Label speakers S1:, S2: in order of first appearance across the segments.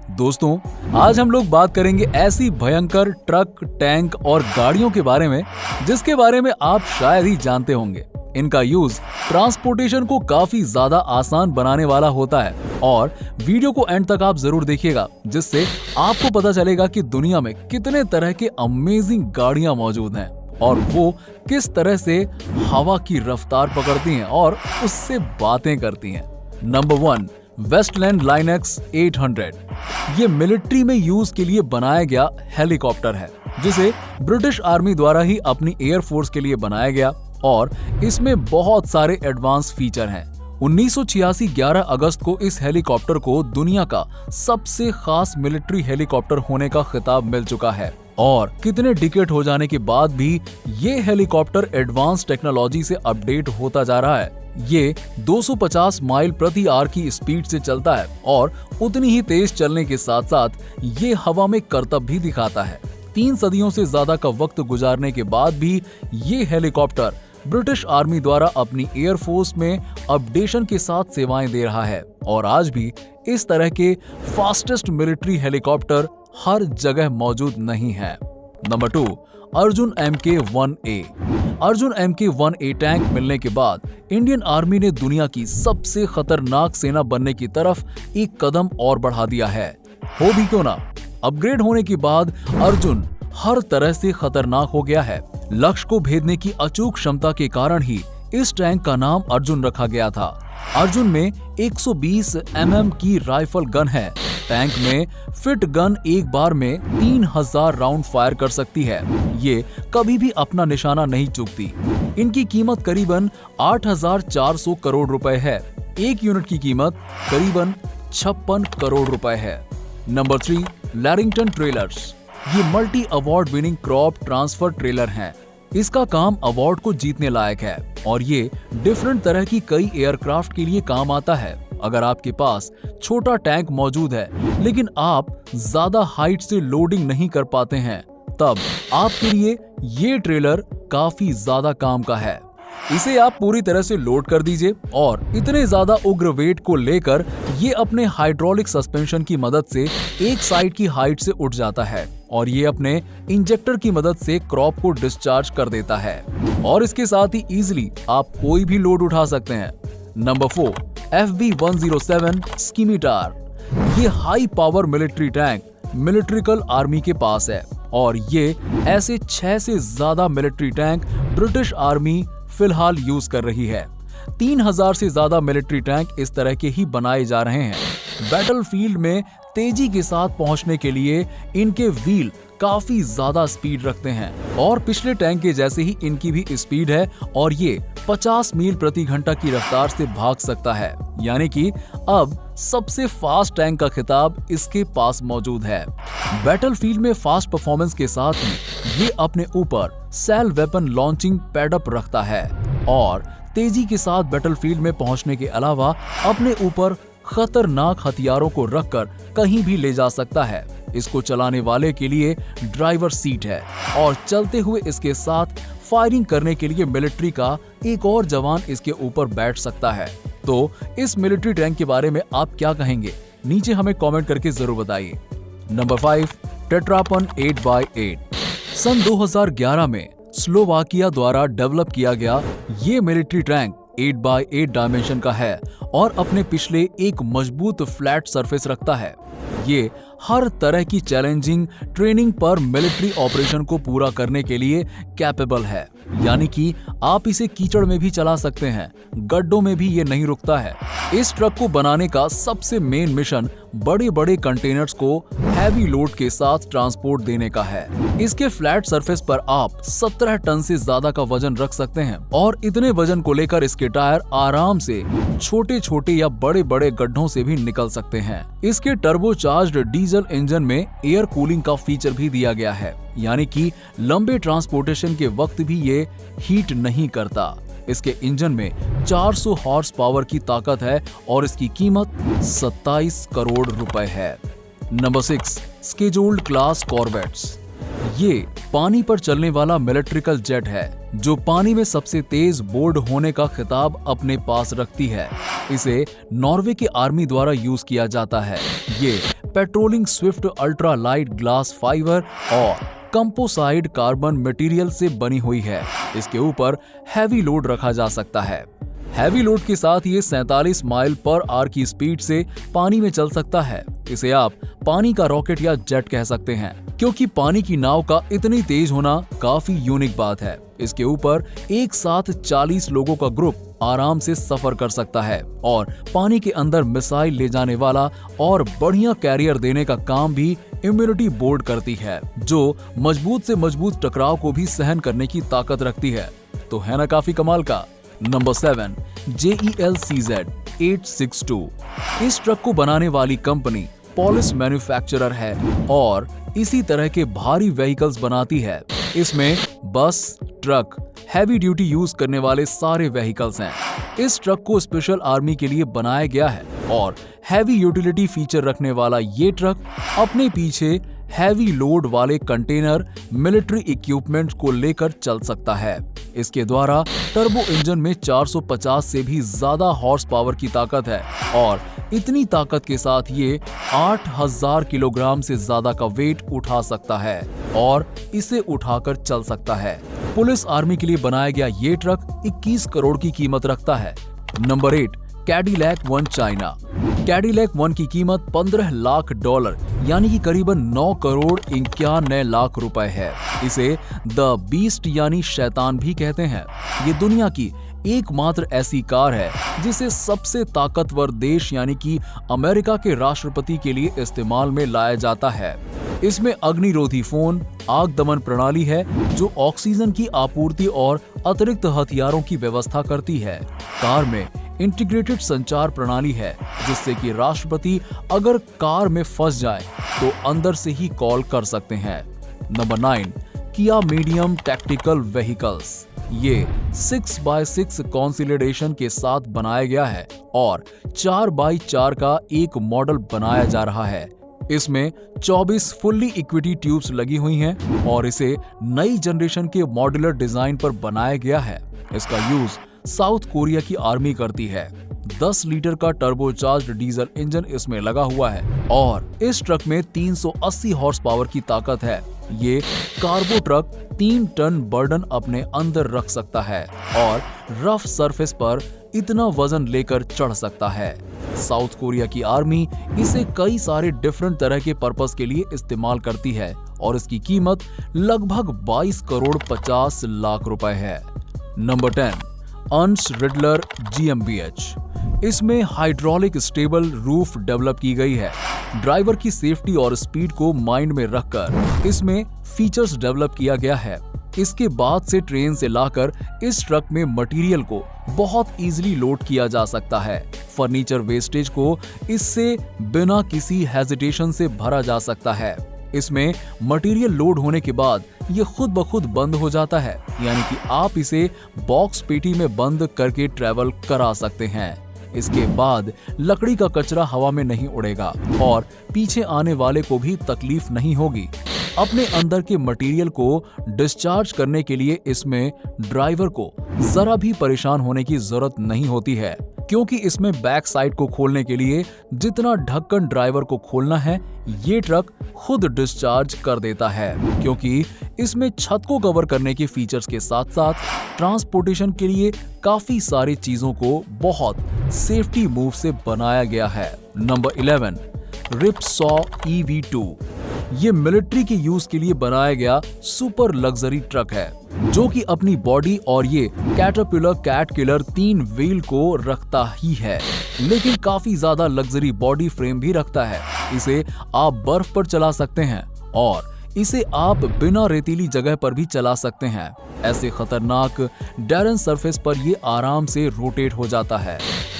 S1: दोस्तों, आज हम लोग बात करेंगे ऐसी भयंकर ट्रक, टैंक और गाड़ियों के बारे में जिसके बारे में आप शायद ही जानते होंगे। इनका यूज ट्रांसपोर्टेशन को काफी ज्यादा आसान बनाने वाला होता है और वीडियो को एंड तक आप जरूर देखिएगा, जिससे आपको पता चलेगा कि दुनिया में कितने तरह के अमेजिंग गाड़ियां मौजूद हैं और वो किस तरह से हवा की रफ्तार पकड़ती हैं और उससे बातें करती हैं। Number 1, Westland Lynx 800। ये मिलिट्री में यूज के लिए बनाया गया हेलीकॉप्टर है, जिसे ब्रिटिश आर्मी द्वारा ही अपनी एयरफोर्स के लिए बनाया गया और इसमें बहुत सारे एडवांस फीचर हैं। 1986 11 अगस्त को इस हेलीकॉप्टर को दुनिया का सबसे खास मिलिट्री हेलीकॉप्टर होने का खिताब मिल चुका है और कितने डिकेड हो जाने के बाद भी ये हेलीकॉप्टर एडवांस टेक्नोलॉजी से अपडेट होता जा रहा है। ये 250 माइल प्रति आवर की स्पीड से चलता है और उतनी ही तेज चलने के साथ साथ ये हवा में करतब भी दिखाता है। 3 सदियों से ज्यादा का वक्त गुजारने के बाद भी ये हेलीकॉप्टर ब्रिटिश आर्मी द्वारा अपनी एयरफोर्स में अपडेशन के साथ सेवाएं दे रहा है और आज भी इस तरह के फास्टेस्ट मिलिट्री हेलीकॉप्टर हर जगह मौजूद नहीं है। Number 2, Arjun MK-1A। Arjun MK-1A tank मिलने के बाद इंडियन आर्मी ने दुनिया की सबसे खतरनाक सेना बनने की तरफ एक कदम और बढ़ा दिया है। हो भी क्यों ना, अपग्रेड होने के बाद अर्जुन हर तरह से खतरनाक हो गया है। लक्ष्य को भेदने की अचूक क्षमता के कारण ही इस टैंक का नाम अर्जुन रखा गया था। अर्जुन में 120 mm की राइफल गन है। टैंक में फिट गन एक बार में 3000 राउंड फायर कर सकती है। ये कभी भी अपना निशाना नहीं चूकती। इनकी कीमत करीबन 8400 करोड़ रुपए है। एक यूनिट की कीमत करीबन 56 करोड़ रुपए है। Number 3, Larrington trailers. ये multi award winning crop transfer trailer हैं। इसका काम अवार्ड को जीतने लायक है और ये डिफरेंट तरह की कई एयरक्राफ्ट के लिए काम आता है। अगर आपके पास छोटा टैंक मौजूद है लेकिन आप ज्यादा हाइट से लोडिंग नहीं कर पाते हैं, तब आपके लिए ये ट्रेलर काफी ज्यादा काम का है। इसे आप पूरी तरह से लोड कर दीजिए और इतने ज्यादा उग्र वेट को लेकर ये अपने हाइड्रोलिक सस्पेंशन की मदद से एक साइड की हाइट से उठ जाता है और ये अपने इंजेक्टर की मदद से क्रॉप को डिस्चार्ज कर देता है और इसके साथ ही इजीली आप कोई भी लोड उठा सकते हैं। Number 4, FB-107 scimitar. ये हाई पावर मिलिट्री टैंक मिलिट्रिकल आर्मी के पास है और ये ऐसे 6 से ज्यादा मिलिट्री टैंक ब्रिटिश आर्मी फिलहाल यूज कर रही है। 3000 से ज्यादा मिलिट्री टैंक इस तरह के ही बनाए जा रहे हैं। बैटलफील्ड में तेजी के साथ पहुंचने के लिए इनके व्हील काफी ज्यादा स्पीड रखते हैं और पिछले टैंक के जैसे ही इनकी भी स्पीड है और ये 50 मील प्रति घंटा की रफ्तार से भाग सकता है, यानी कि अब सबसे फास्ट टैंक का खिताब इसके पास मौजूद है। बैटलफील्ड में फास्ट परफॉर्मेंस के साथ ही ये अपने ऊपर सेल वेपन लॉन्चिंग पैडअप रखता है और तेजी के साथ बैटलफील्ड में पहुंचने के अलावा अपने ऊपर खतरनाक हथियारों को रखकर कहीं भी ले जा सकता है। इसको चलाने वाले के लिए ड्राइवर सीट है और चलते हुए इसके साथ फायरिंग करने के लिए मिलिट्री का एक और जवान इसके ऊपर बैठ सकता है। तो इस मिलिट्री टैंक के बारे में आप क्या कहेंगे? नीचे हमें कमेंट करके जरूर बताइए। Number 5, टेट्रापन 8x8। सन 2011 में स्लोवाकिया द्वारा डेवलप किया गया ये मिलिट्री टैंक 8x8 डायमेंशन का है और अपने पिछले एक मजबूत फ्लैट सरफेस रखता है। ये हर तरह की चैलेंजिंग ट्रेनिंग पर मिलिट्री ऑपरेशन को पूरा करने के लिए कैपेबल है, यानी कि आप इसे कीचड़ में भी चला सकते हैं, गड्ढों में भी ये नहीं रुकता है। इस ट्रक को बनाने का सबसे मेन मिशन बड़े बड़े कंटेनर्स को हैवी लोड के साथ ट्रांसपोर्ट देने का है। इसके फ्लैट सरफेस पर आप 17 टन से ज्यादा का वजन रख सकते हैं और इतने वजन को लेकर इसके टायर आराम से छोटे छोटे या बड़े बड़े गड्ढों से भी निकल सकते हैं। इसके टर्बोचार्ज्ड डीजल इंजन में एयर कूलिंग का फीचर भी दिया गया है, यानी कि लंबे ट्रांसपोर्टेशन के वक्त भी ये हीट नहीं करता। इसके इंजन में 400 हॉर्स पावर की ताकत है और इसकी कीमत 27 करोड़ रुपए है। Number 6, Skjold class corvettes. ये पानी पर चलने वाला मिलिट्रिकल जेट है जो पानी में सबसे तेज बोर्ड होने का खिताब अपने पास रखती है। इसे नॉर्वे की आर्मी द्वारा यूज किया जाता है। ये patrolling Swift ultra light glass fibre और कंपोसाइड कार्बन मटेरियल से बनी हुई है। इसके ऊपर हैवी लोड रखा जा सकता है। हैवी लोड के साथ ये 47 माइल पर आवर की स्पीड से पानी में चल सकता है। इसे आप पानी का रॉकेट या जेट कह सकते हैं, क्योंकि पानी की नाव का इतनी तेज होना काफी यूनिक बात है। इसके ऊपर एक साथ 40 लोगों का ग्रुप आराम से सफर कर सकता है और पानी के अंदर मिसाइल ले जाने वाला और बढ़िया कैरियर देने का काम भी इम्यूनिटी बोर्ड करती है, जो मजबूत से मजबूत टकराव को भी सहन करने की ताकत रखती है। तो है ना काफी कमाल का। Number 7, JEL CZ862। इस ट्रक को बनाने वाली कंपनी पॉलिस मैन्युफैक्चरर है और इसी तरह के भारी व्हीकल्स बनाती है। इसमें बस, ट्रक, हैवी ड्यूटी यूज करने वाले सारे व्हीकल्स हैं। इस ट्रक को स्पेशल आर्मी के लिए बनाया गया है और हैवी यूटिलिटी फीचर रखने वाला ये ट्रक अपने पीछे हैवी लोड वाले कंटेनर, मिलिट्री इक्विपमेंट को लेकर चल सकता है। इसके द्वारा टर्बो इंजन में 450 से भी ज्यादा हॉर्स पावर की ताकत है और इतनी ताकत के साथ ये 8000 किलोग्राम से ज्यादा का वेट उठा सकता है और इसे उठाकर चल सकता है। पुलिस आर्मी के लिए बनाया गया ये ट्रक 21 करोड़ की कीमत रखता है। Number 8, Cadillac one China. Cadillac one की कीमत $15 लाख यानी कि करीबन 9 करोड़ 91 लाख रुपए है। इसे द बीस्ट यानी शैतान भी कहते हैं। ये दुनिया की एकमात्र ऐसी कार है जिसे सबसे ताकतवर देश यानी कि अमेरिका के राष्ट्रपति के लिए इस्तेमाल में लाया जाता है। इसमें अग्निरोधी फोन, आग दमन प्रणाली है जो ऑक्सीजन की आपूर्ति और अतिरिक्त हथियारों की व्यवस्था करती है। कार में इंटीग्रेटेड संचार प्रणाली है जिससे कि राष्ट्रपति अगर कार में फंस जाए तो अंदर से ही कॉल कर सकते हैं। नंबर 9, किया मीडियम टैक्टिकल व्हीकल्स। ये 6x6 कॉन्सिलिडेशन के साथ बनाया गया है और 4x4 का एक मॉडल बनाया जा रहा है। इसमें 24 फुल्ली इक्विटी ट्यूब्स लगी हुई हैं और इसे नई जनरेशन के मॉड्यूलर डिजाइन पर बनाया गया है। इसका यूज साउथ कोरिया की आर्मी करती है। 10 लीटर का टर्बोचार्ज्ड डीजल इंजन इसमें लगा हुआ है और इस ट्रक में 380 हॉर्स पावर की ताकत है। ये कार्गो ट्रक 3 टन बर्डन अपने अंदर रख सकता है और रफ सरफेस पर इतना वजन लेकर चढ़ सकता है। साउथ कोरिया की आर्मी इसे कई सारे डिफरेंट तरह के पर्पस के लिए इस्तेमाल करती है और इसकी कीमत लगभग 22 करोड़ 50 लाख रुपए है। नंबर 10, अंश रिडलर GmbH। इसमें हाइड्रोलिक स्टेबल रूफ डेवलप की गई है। ड्राइवर की सेफ्टी और स्पीड को माइंड में रखकर इसमें फीचर्स डेवलप किया गया है। इसके बाद से ट्रेन से लाकर इस ट्रक में मटेरियल को बहुत इजीली लोड किया जा सकता है। फर्नीचर वेस्टेज को इससे बिना किसी हेजिटेशन से भरा जा सकता है। इसमें मटेरियल लोड होने के बाद ये खुद ब खुद बंद हो जाता है, यानी कि आप इसे बॉक्स पेटी में बंद करके ट्रैवल करा सकते हैं। इसके बाद लकड़ी का कचरा हवा में नहीं उड़ेगा और पीछे आने वाले को भी तकलीफ नहीं होगी। अपने अंदर के मटेरियल को डिस्चार्ज करने के लिए इसमें ड्राइवर को जरा भी परेशान होने की जरूरत नहीं होती है, क्योंकि इसमें बैक साइड को खोलने के लिए जितना ढक्कन ड्राइवर को खोलना है ये ट्रक खुद डिस्चार्ज कर देता है, क्योंकि इसमें छत को कवर करने के फीचर्स के साथ साथ ट्रांसपोर्टेशन के लिए काफी सारी चीजों को बहुत सेफ्टी मूव से बनाया गया है। Number 11, रिपसॉ EV2। ये मिलिट्री के यूज के लिए बनाया गया सुपर लग्जरी ट्रक है जो कि अपनी बॉडी और ये कैटरपिलर कैट किलर 3 व्हील को रखता ही है, लेकिन काफी ज्यादा लग्जरी बॉडी फ्रेम भी रखता है। इसे आप बर्फ पर चला सकते हैं और इसे आप बिना रेतीली जगह पर भी चला सकते हैं। ऐसे खतरनाक डैरन सरफेस पर ये आराम से रोटेट हो जाता है।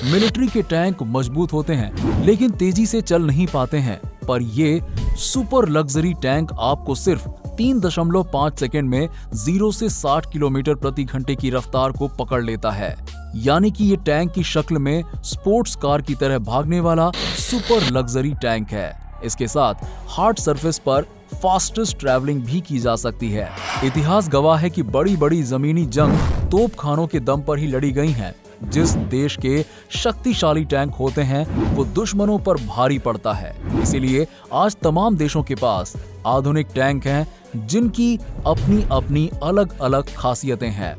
S1: मिलिट्री के टैंक मजबूत होते हैं लेकिन तेजी से चल नहीं पाते हैं, पर ये सुपर लग्जरी टैंक आपको सिर्फ 3.5 सेकंड में 0 से 60 किलोमीटर प्रति घंटे की रफ्तार को पकड़ लेता है। यानी कि ये टैंक की शक्ल में स्पोर्ट्स कार की तरह भागने वाला सुपर लग्जरी टैंक है। इसके साथ हार्ड सरफेस पर फास्टेस्ट ट्रैवलिंग भी की जा सकती है। इतिहास गवाह है कि बड़ी बड़ी जमीनी जंग तोपखानों के दम पर ही लड़ी गई हैं। जिस देश के शक्तिशाली टैंक होते हैं वो दुश्मनों पर भारी पड़ता है। इसीलिए आज तमाम देशों के पास आधुनिक टैंक हैं जिनकी अपनी अपनी अलग अलग खासियतें हैं।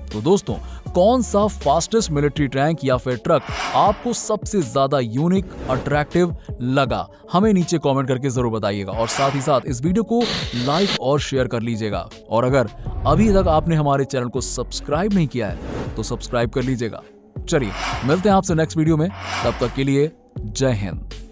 S1: तो दोस्तों, कौन सा फास्टेस्ट मिलिट्री टैंक या फिर ट्रक आपको सबसे ज्यादा यूनिक, अट्रैक्टिव लगा, हमें नीचे कमेंट करके जरूर बताइएगा और साथ ही साथ इस वीडियो को लाइक और शेयर कर लीजिएगा। और अगर अभी तक आपने हमारे चैनल को सब्सक्राइब नहीं किया है तो सब्सक्राइब कर लीजिएगा। चलिए मिलते हैं आपसे नेक्स्ट वीडियो में, तब तक के लिए जय हिंद।